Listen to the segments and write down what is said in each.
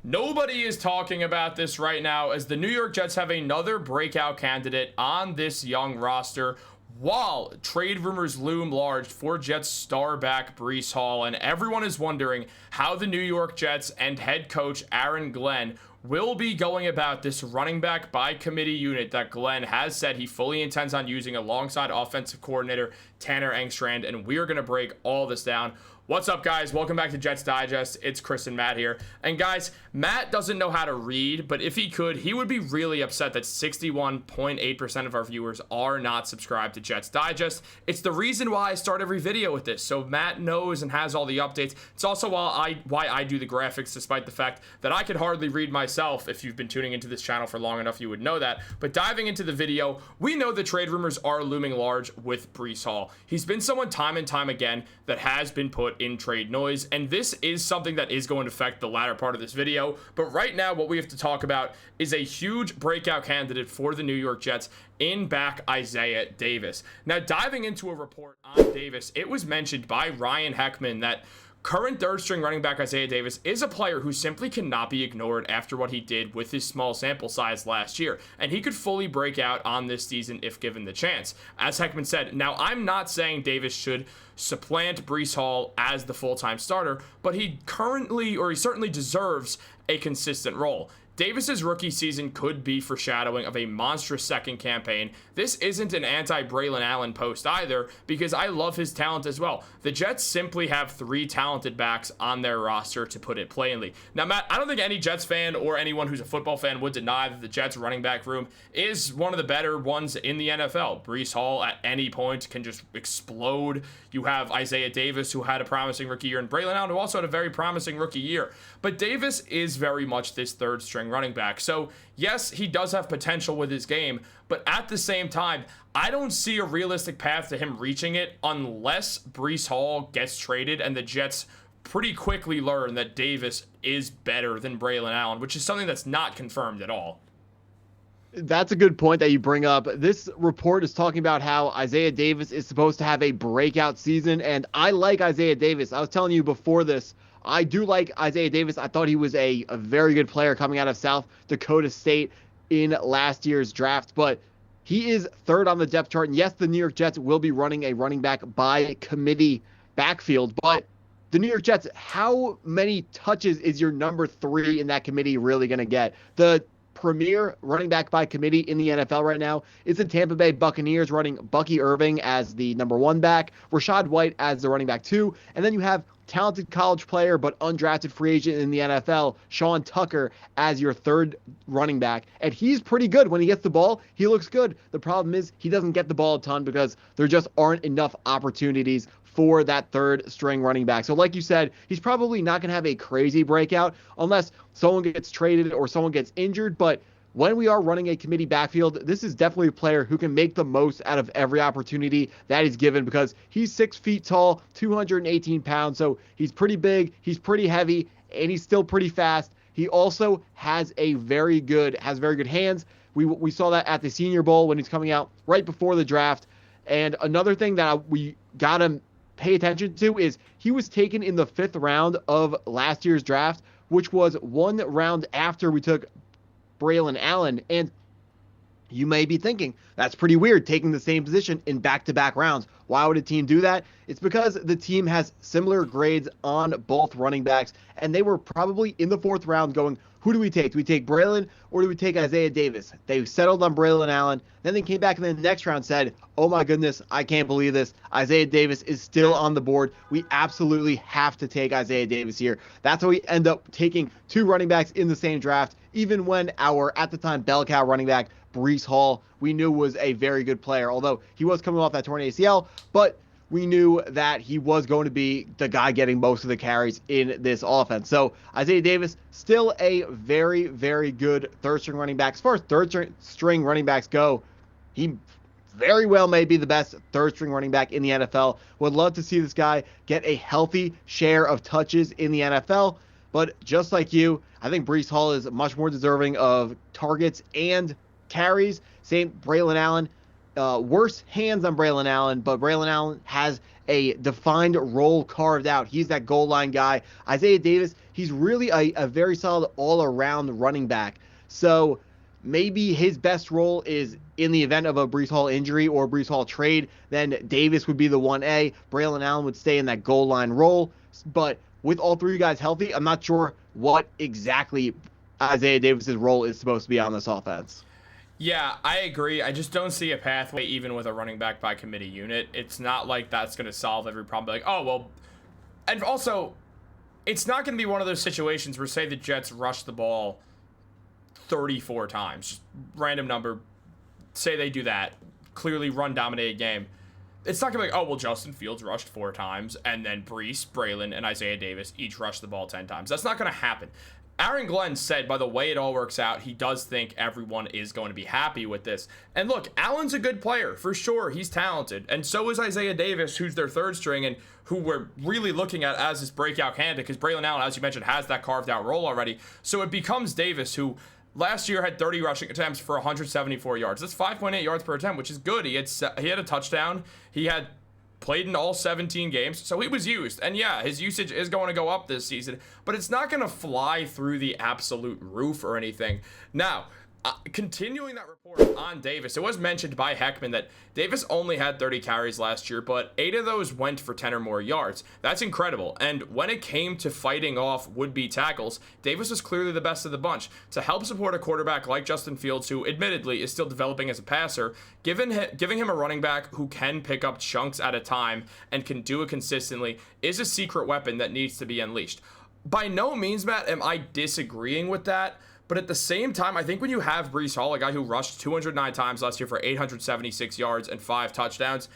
Nobody is talking about this right now as the New York Jets have another breakout candidate on this young roster, while trade rumors loom large for Jets star back Bree Hall, and everyone is wondering how the New York Jets and head coach Aaron Glenn will be going about this running back by committee unit that Glenn has said he fully intends on using alongside offensive coordinator Tanner Engstrand, and we are going to break all this down. What's up, guys? Welcome back to Jets Digest. It's Chris and Matt here. And guys, Matt doesn't know how to read, but if he could, he would be really upset that 61.8% of our viewers are not subscribed to Jets Digest. It's the reason why I start every video with this, so Matt knows and has all the updates. It's also why I do the graphics, despite the fact that I could hardly read myself. If you've been tuning into this channel for long enough, you would know that. But diving into the video, we know the trade rumors are looming large with Bree Hall. He's been someone time and time again that has been put in trade noise, and this is something that is going to affect the latter part of this video. But right now, what we have to talk about is a huge breakout candidate for the New York Jets in back Isaiah Davis. Now, diving into a report on Davis, it was mentioned by Ryan Heckman that current third-string running back Isaiah Davis is a player who simply cannot be ignored after what he did with his small sample size last year, and he could fully break out on this season if given the chance. As Heckman said, now I'm not saying Davis should supplant Bree Hall as the full-time starter, but he certainly deserves a consistent role. Davis's rookie season could be foreshadowing of a monstrous second campaign. This isn't an anti-Braylon Allen post either, because I love his talent as well. The Jets simply have three talented backs on their roster, to put it plainly. Now, Matt, I don't think any Jets fan or anyone who's a football fan would deny that the Jets running back room is one of the better ones in the NFL. Bree Hall at any point can just explode. You have Isaiah Davis, who had a promising rookie year, and Braylon Allen, who also had a very promising rookie year. But Davis is very much this third-string running back. So, yes, he does have potential with his game, but at the same time, I don't see a realistic path to him reaching it unless Bree Hall gets traded and the Jets pretty quickly learn that Davis is better than Braylon Allen, which is something that's not confirmed at all. That's a good point that you bring up. This report is talking about how Isaiah Davis is supposed to have a breakout season, and I like Isaiah Davis. I was telling you before this, I do like Isaiah Davis. I thought he was a very good player coming out of South Dakota State in last year's draft, but he is third on the depth chart. And yes, the New York Jets will be running a running back by committee backfield, but the New York Jets, how many touches is your number three in that committee really going to get? The premier running back by committee in the NFL right now is the Tampa Bay Buccaneers, running Bucky Irving as the number one back, Rachaad White as the running back two, and then you have talented college player but undrafted free agent in the NFL, Sean Tucker, as your third running back. And he's pretty good. When he gets the ball, he looks good. The problem is he doesn't get the ball a ton because there just aren't enough opportunities for that third string running back. So like you said, he's probably not going to have a crazy breakout unless someone gets traded or someone gets injured. But when we are running a committee backfield, this is definitely a player who can make the most out of every opportunity that is given, because he's 6 feet tall, 218 pounds. So he's pretty big, he's pretty heavy, and he's still pretty fast. He also has very good hands. We saw that at the Senior Bowl when he's coming out right before the draft. And another thing that we got to pay attention to is he was taken in the 5th round of last year's draft, which was 1 round after we took Braylon Allen. And you may be thinking, that's pretty weird, taking the same position in back-to-back rounds. Why would a team do that? It's because the team has similar grades on both running backs, and they were probably in the 4th round going, who do we take? Do we take Braylon or do we take Isaiah Davis? They settled on Braylon Allen. Then they came back in the next round and said, oh my goodness, I can't believe this. Isaiah Davis is still on the board. We absolutely have to take Isaiah Davis here. That's how we end up taking 2 running backs in the same draft, even when our, at the time, bell cow running back, Bree Hall, we knew was a very good player, although he was coming off that torn ACL, but we knew that he was going to be the guy getting most of the carries in this offense. So Isaiah Davis, still a very, very good third-string running back. As far as third-string running backs go, he very well may be the best third-string running back in the NFL. Would love to see this guy get a healthy share of touches in the NFL. But just like you, I think Bree Hall is much more deserving of targets and carries. Same Braylon Allen. worse hands on Braylon Allen, but Braylon Allen has a defined role carved out. He's that goal line guy. Isaiah Davis, he's really a very solid all-around running back. So maybe his best role is in the event of a Brees Hall injury or Brees Hall trade, then Davis would be the 1A. Braylon Allen would stay in that goal line role. But with all three guys healthy, I'm not sure what exactly Isaiah Davis's role is supposed to be on this offense. Yeah, I agree. I just don't see a pathway even with a running back by committee unit. It's not like that's going to solve every problem. Like, oh, well. And also, it's not going to be one of those situations where, say, the Jets rush the ball 34 times. Just random number. Say they do that. Clearly run dominated game. It's not going to be like, oh, well, Justin Fields rushed 4 times, and then Brees, Braylon, and Isaiah Davis each rushed the ball 10 times. That's not going to happen. Aaron Glenn said, by the way it all works out, he does think everyone is going to be happy with this. And look, Allen's a good player, for sure. He's talented. And so is Isaiah Davis, who's their third string, and who we're really looking at as this breakout candidate, because Braylon Allen, as you mentioned, has that carved out role already. So it becomes Davis, who last year had 30 rushing attempts for 174 yards. That's 5.8 yards per attempt, which is good. He had a touchdown. He had played in all 17 games, so he was used. And yeah, his usage is going to go up this season, but it's not going to fly through the absolute roof or anything. Now, continuing that report on Davis, it was mentioned by Heckman that Davis only had 30 carries last year, but 8 of those went for 10 or more yards. That's incredible. And when it came to fighting off would-be tackles, Davis was clearly the best of the bunch. To help support a quarterback like Justin Fields, who admittedly is still developing as a passer, giving him a running back who can pick up chunks at a time and can do it consistently is a secret weapon that needs to be unleashed. By no means, Matt, am I disagreeing with that. But at the same time, I think when you have Brees Hall, a guy who rushed 209 times last year for 876 yards and 5 touchdowns,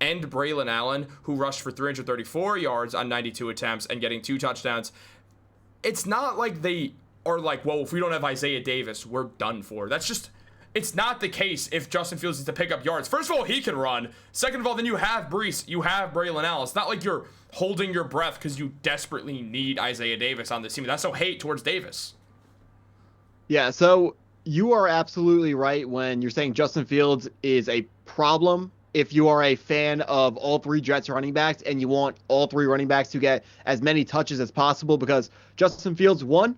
and Braylon Allen, who rushed for 334 yards on 92 attempts and getting 2 touchdowns, it's not like they are like, well, if we don't have Isaiah Davis, we're done for. It's not the case if Justin Fields needs to pick up yards. First of all, he can run. Second of all, then you have Brees, you have Braylon Allen. It's not like you're holding your breath because you desperately need Isaiah Davis on this team. That's no hate towards Davis. Yeah, so you are absolutely right when you're saying Justin Fields is a problem if you are a fan of all 3 Jets running backs and you want all 3 running backs to get as many touches as possible, because Justin Fields, 1,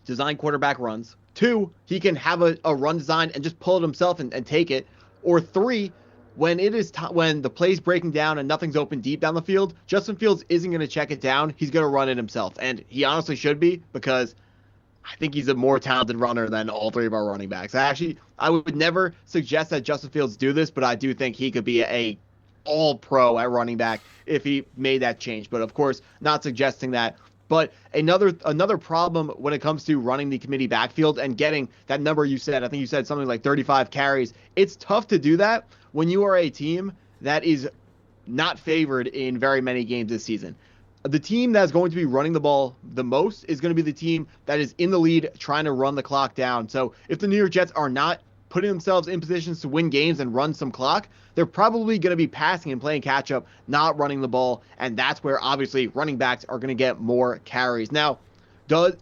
design quarterback runs. 2, he can have a run design and just pull it himself and take it. Or 3, when it is when the play's breaking down and nothing's open deep down the field, Justin Fields isn't going to check it down. He's going to run it himself. And he honestly should be, because I think he's a more talented runner than all 3 of our running backs. I would never suggest that Justin Fields do this, but I do think he could be a all-pro at running back if he made that change. But of course, not suggesting that. But another problem when it comes to running the committee backfield and getting that number you said, I think you said something like 35 carries. It's tough to do that when you are a team that is not favored in very many games this season. The team that's going to be running the ball the most is going to be the team that is in the lead trying to run the clock down. So if the New York Jets are not putting themselves in positions to win games and run some clock, they're probably going to be passing and playing catch up, not running the ball. And that's where obviously running backs are going to get more carries. Now,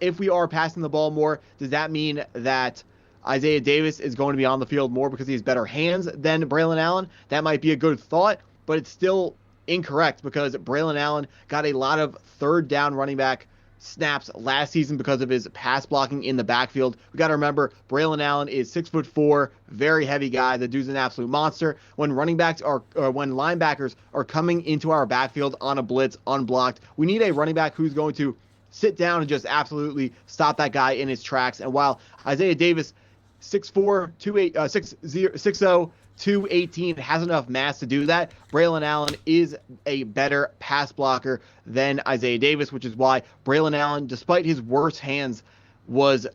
if we are passing the ball more, does that mean that Isaiah Davis is going to be on the field more because he has better hands than Braylon Allen? That might be a good thought, but it's still incorrect because Braylon Allen got a lot of third down running back snaps last season because of his pass blocking in the backfield. We got to remember, Braylon Allen is 6'4", very heavy guy. The dude's an absolute monster. When when linebackers are coming into our backfield on a blitz unblocked, we need a running back who's going to sit down and just absolutely stop that guy in his tracks. And while Isaiah Davis, 6'4", 6'0", 218 has enough mass to do that, Braylon Allen is a better pass blocker than Isaiah Davis, which is why Braylon Allen, despite his worst hands, was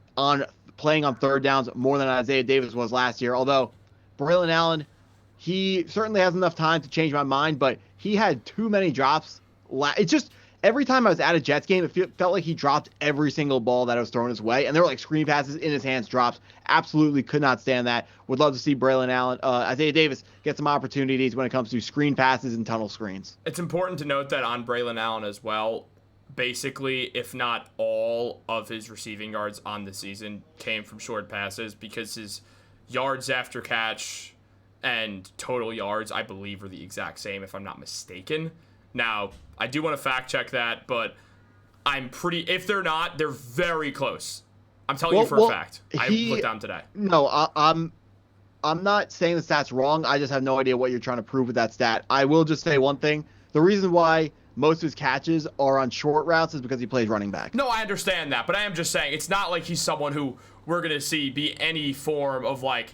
playing on third downs more than Isaiah Davis was last year. Although Braylon Allen, he certainly has enough time to change my mind, but he had too many drops. It's just every time I was at a Jets game, it felt like he dropped every single ball that was thrown his way. And there were like screen passes in his hands, drops. Absolutely could not stand that. Would love to see Isaiah Davis get some opportunities when it comes to screen passes and tunnel screens. It's important to note that on Braylon Allen as well, basically, if not all of his receiving yards on the season came from short passes, because his yards after catch and total yards, I believe, are the exact same, if I'm not mistaken. Now, I do want to fact check that, but if they're not, they're very close. I'm telling you for a fact. I looked down today. No, I'm not saying the stat's wrong. I just have no idea what you're trying to prove with that stat. I will just say one thing. The reason why most of his catches are on short routes is because he plays running back. No, I understand that, but I am just saying it's not like he's someone who we're going to see be any form of, like,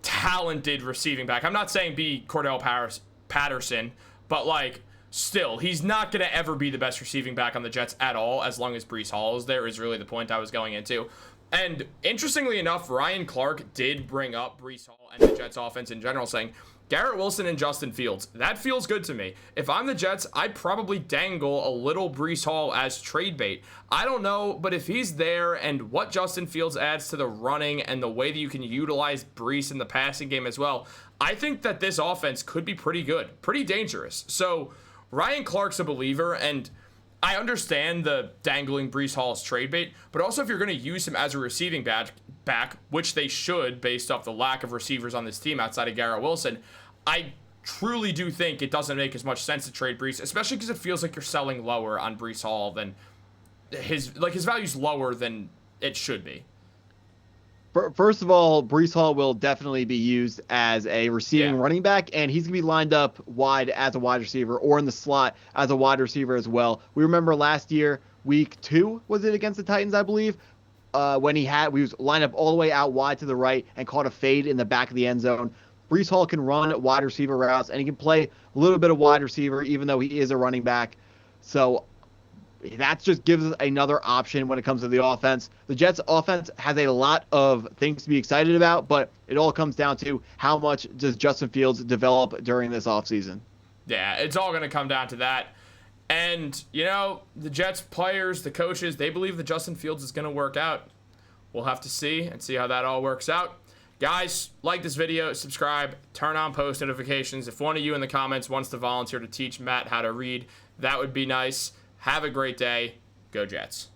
talented receiving back. I'm not saying be Cordell Patterson, but, like, still, he's not going to ever be the best receiving back on the Jets at all as long as Breece Hall is there, is really the point I was going into. And interestingly enough, Ryan Clark did bring up Breece Hall and the Jets offense in general, saying, Garrett Wilson and Justin Fields. That feels good to me. If I'm the Jets, I'd probably dangle a little Breece Hall as trade bait. I don't know, but if he's there and what Justin Fields adds to the running and the way that you can utilize Breece in the passing game as well, I think that this offense could be pretty good, pretty dangerous. So Ryan Clark's a believer, and I understand the dangling Breece Hall as trade bait, but also if you're going to use him as a receiving back, which they should based off the lack of receivers on this team outside of Garrett Wilson, I truly do think it doesn't make as much sense to trade Breece, especially because it feels like you're selling lower on Breece Hall than his value's lower than it should be. First of all, Breece Hall will definitely be used as a receiving running back, and he's going to be lined up wide as a wide receiver or in the slot as a wide receiver as well. We remember last year, week 2, was it against the Titans, I believe, when we was lined up all the way out wide to the right and caught a fade in the back of the end zone. Breece Hall can run wide receiver routes, and he can play a little bit of wide receiver, even though he is a running back. So that just gives us another option when it comes to the offense. The Jets offense has a lot of things to be excited about, but it all comes down to how much does Justin Fields develop during this offseason. Yeah, it's all going to come down to that. And, the Jets players, the coaches, they believe that Justin Fields is going to work out. We'll have to see and see how that all works out. Guys, like this video, subscribe, turn on post notifications. If one of you in the comments wants to volunteer to teach Matt how to read, that would be nice. Have a great day. Go Jets.